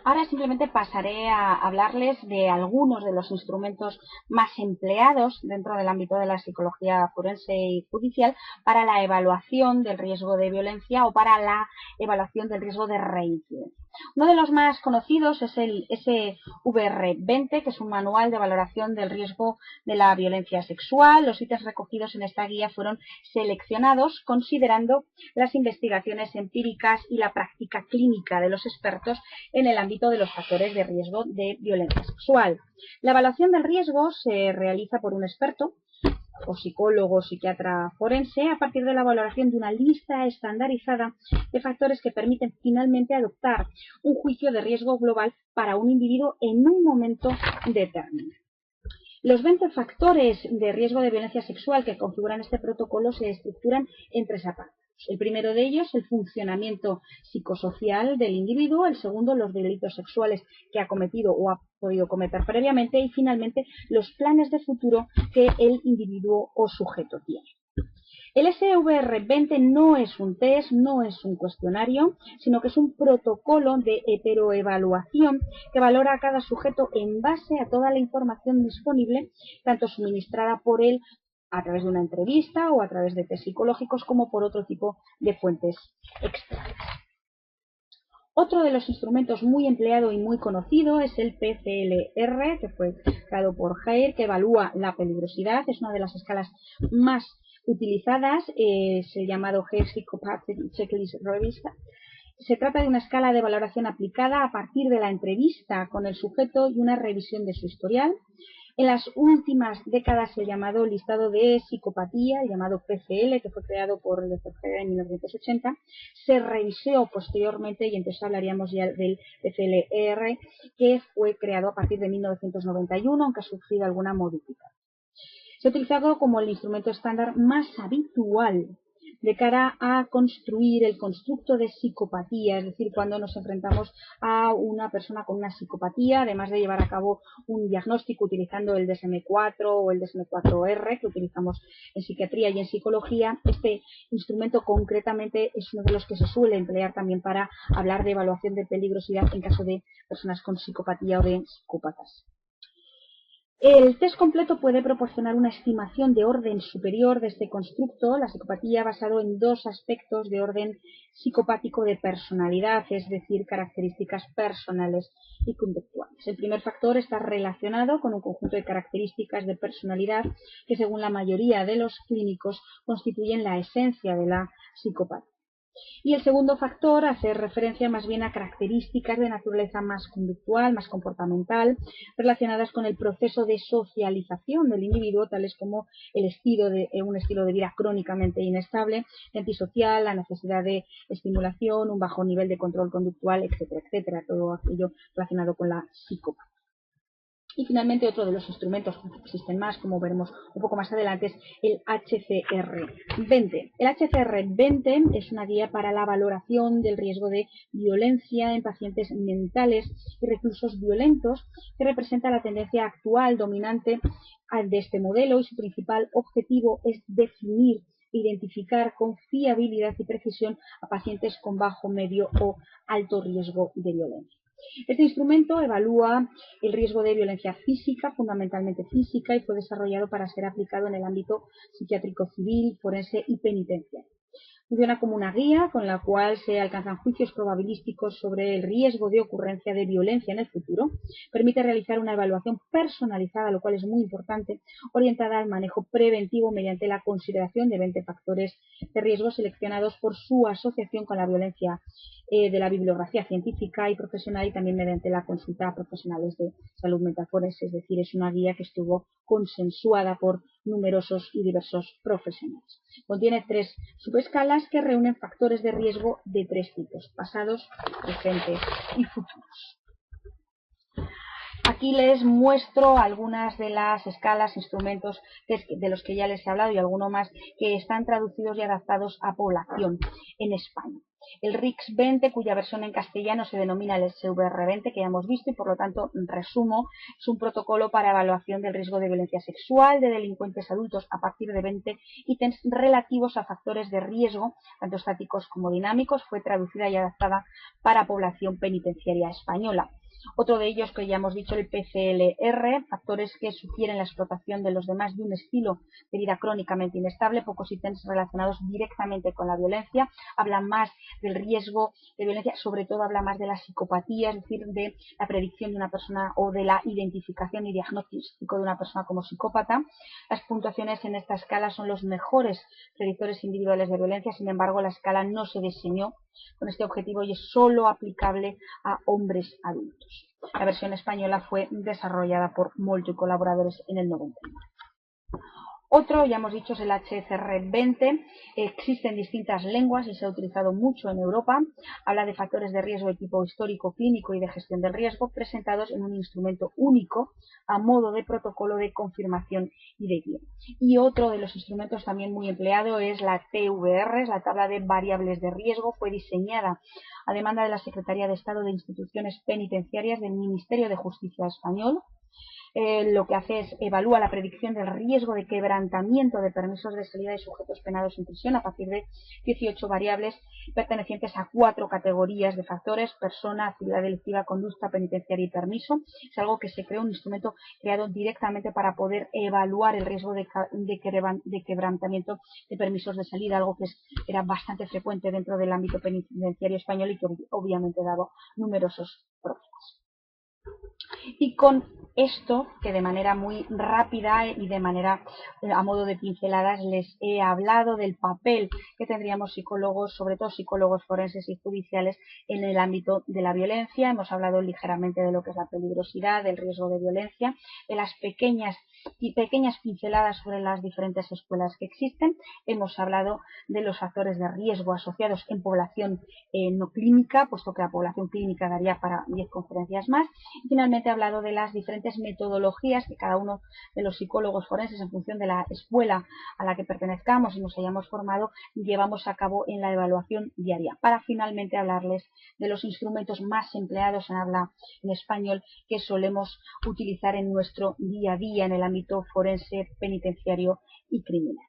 Ahora simplemente pasaré a hablarles de algunos de los instrumentos más empleados dentro del ámbito de la psicología forense y judicial para la evaluación del riesgo de violencia o para la evaluación del riesgo de reincidencia. Uno de los más conocidos es el SVR20, que es un manual de valoración del riesgo de la violencia sexual. Los ítems recogidos en esta guía fueron seleccionados considerando las investigaciones empíricas y la práctica clínica de los expertos en el ámbito de los factores de riesgo de violencia sexual. La evaluación del riesgo se realiza por un experto o psicólogo o psiquiatra forense a partir de la valoración de una lista estandarizada de factores que permiten finalmente adoptar un juicio de riesgo global para un individuo en un momento determinado. Los 20 factores de riesgo de violencia sexual que configuran este protocolo se estructuran en tres apartados. El primero de ellos, el funcionamiento psicosocial del individuo. El segundo, los delitos sexuales que ha cometido o ha podido cometer previamente. Y finalmente, los planes de futuro que el individuo o sujeto tiene. El SVR20 no es un test, no es un cuestionario, sino que es un protocolo de heteroevaluación que valora a cada sujeto en base a toda la información disponible, tanto suministrada por él a través de una entrevista o a través de test psicológicos como por otro tipo de fuentes externas. Otro de los instrumentos muy empleado y muy conocido es el PCLR, que fue creado por Hare, que evalúa la peligrosidad. Es una de las escalas más utilizadas, es el llamado Hare Psychopathic Checklist Revista. Se trata de una escala de valoración aplicada a partir de la entrevista con el sujeto y una revisión de su historial. En las últimas décadas el llamado listado de psicopatía, el llamado PCL, que fue creado por el Dr. Hare en 1980, se revisó posteriormente y entonces hablaríamos ya del PCLR, que fue creado a partir de 1991, aunque ha sufrido alguna modificación. Se ha utilizado como el instrumento estándar más habitual de cara a construir el constructo de psicopatía, es decir, cuando nos enfrentamos a una persona con una psicopatía, además de llevar a cabo un diagnóstico utilizando el DSM-4 o el DSM-4R que utilizamos en psiquiatría y en psicología. Este instrumento concretamente es uno de los que se suele emplear también para hablar de evaluación de peligrosidad en caso de personas con psicopatía o de psicópatas. El test completo puede proporcionar una estimación de orden superior de este constructo, la psicopatía, basado en dos aspectos de orden psicopático de personalidad, es decir, características personales y conductuales. El primer factor está relacionado con un conjunto de características de personalidad que, según la mayoría de los clínicos, constituyen la esencia de la psicopatía. Y el segundo factor hace referencia más bien a características de naturaleza más conductual, más comportamental, relacionadas con el proceso de socialización del individuo, tales como un estilo de vida crónicamente inestable, antisocial, la necesidad de estimulación, un bajo nivel de control conductual, etcétera, etcétera, todo aquello relacionado con la psicopatía. Y finalmente otro de los instrumentos, existen más, como veremos un poco más adelante, es el HCR20. El HCR20 es una guía para la valoración del riesgo de violencia en pacientes mentales y reclusos violentos, que representa la tendencia actual dominante de este modelo, y su principal objetivo es definir e identificar con fiabilidad y precisión a pacientes con bajo, medio o alto riesgo de violencia. Este instrumento evalúa el riesgo de violencia física, fundamentalmente física, y fue desarrollado para ser aplicado en el ámbito psiquiátrico civil, forense y penitenciario. Funciona como una guía con la cual se alcanzan juicios probabilísticos sobre el riesgo de ocurrencia de violencia en el futuro. Permite realizar una evaluación personalizada, lo cual es muy importante, orientada al manejo preventivo mediante la consideración de 20 factores de riesgo seleccionados por su asociación con la violencia de la bibliografía científica y profesional, y también mediante la consulta a profesionales de salud mental forense, es decir, es una guía que estuvo consensuada por numerosos y diversos profesionales. Contiene 3 subescalas que reúnen factores de riesgo de 3 tipos: pasados, presentes y futuros. Aquí les muestro algunas de las escalas, instrumentos de los que ya les he hablado y alguno más que están traducidos y adaptados a población en España. El RICS-20, cuya versión en castellano se denomina el SVR20, que ya hemos visto, y por lo tanto, resumo, es un protocolo para evaluación del riesgo de violencia sexual de delincuentes adultos a partir de 20 ítems relativos a factores de riesgo, tanto estáticos como dinámicos. Fue traducida y adaptada para población penitenciaria española. Otro de ellos, que ya hemos dicho, el PCLR, factores que sugieren la explotación de los demás de un estilo de vida crónicamente inestable, pocos ítems relacionados directamente con la violencia. Habla más del riesgo de violencia, sobre todo habla más de la psicopatía, es decir, de la predicción de una persona o de la identificación y diagnóstico de una persona como psicópata. Las puntuaciones en esta escala son los mejores predictores individuales de violencia, sin embargo la escala no se diseñó con este objetivo y es solo aplicable a hombres adultos. La versión española fue desarrollada por Molto y colaboradores en el 99. Otro, ya hemos dicho, es el HCR20. Existen distintas lenguas y se ha utilizado mucho en Europa. Habla de factores de riesgo de tipo histórico, clínico y de gestión del riesgo presentados en un instrumento único a modo de protocolo de confirmación y de guía. Y otro de los instrumentos también muy empleado es la TVR, es la tabla de variables de riesgo. Fue diseñada a demanda de la Secretaría de Estado de Instituciones Penitenciarias del Ministerio de Justicia español. Lo que hace es evalúa la predicción del riesgo de quebrantamiento de permisos de salida de sujetos penados en prisión a partir de 18 variables pertenecientes a 4 categorías de factores: persona, actividad delictiva, conducta penitenciaria y permiso. Es algo que se creó, un instrumento creado directamente para poder evaluar el riesgo de quebrantamiento de permisos de salida, algo que era bastante frecuente dentro del ámbito penitenciario español y que obviamente daba numerosos problemas. Y con esto, que de manera muy rápida y de manera a modo de pinceladas les he hablado del papel que tendríamos psicólogos, sobre todo psicólogos forenses y judiciales, en el ámbito de la violencia. Hemos hablado ligeramente de lo que es la peligrosidad, del riesgo de violencia, de las pequeñas pinceladas sobre las diferentes escuelas que existen. Hemos hablado de los factores de riesgo asociados en población no clínica, puesto que la población clínica daría para 10 conferencias más. Y finalmente he hablado de las diferentes metodologías que cada uno de los psicólogos forenses, en función de la escuela a la que pertenezcamos y nos hayamos formado, llevamos a cabo en la evaluación diaria, para finalmente hablarles de los instrumentos más empleados en habla en español que solemos utilizar en nuestro día a día en el ámbito forense, penitenciario y criminal.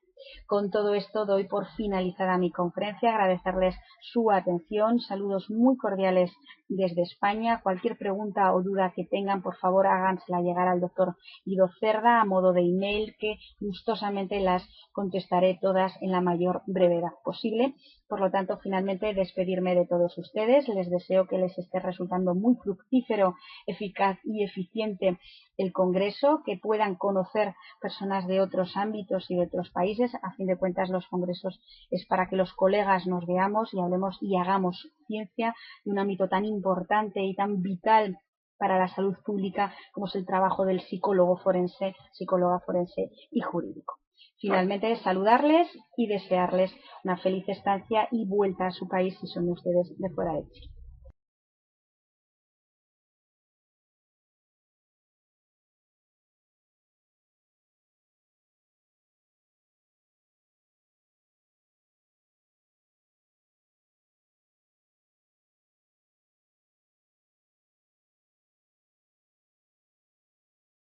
Con todo esto doy por finalizada mi conferencia. Agradecerles su atención. Saludos muy cordiales desde España. Cualquier pregunta o duda que tengan, por favor, hágansela llegar al doctor Guido Cerda a modo de email, que gustosamente las contestaré todas en la mayor brevedad posible. Por lo tanto, finalmente despedirme de todos ustedes. Les deseo que les esté resultando muy fructífero, eficaz y eficiente el Congreso, que puedan conocer personas de otros ámbitos y de otros países. A fin de cuentas, los congresos es para que los colegas nos veamos y hablemos y hagamos ciencia de un ámbito tan importante y tan vital para la salud pública como es el trabajo del psicólogo forense, psicóloga forense y jurídico. Finalmente, saludarles y desearles una feliz estancia y vuelta a su país si son ustedes de fuera de Chile.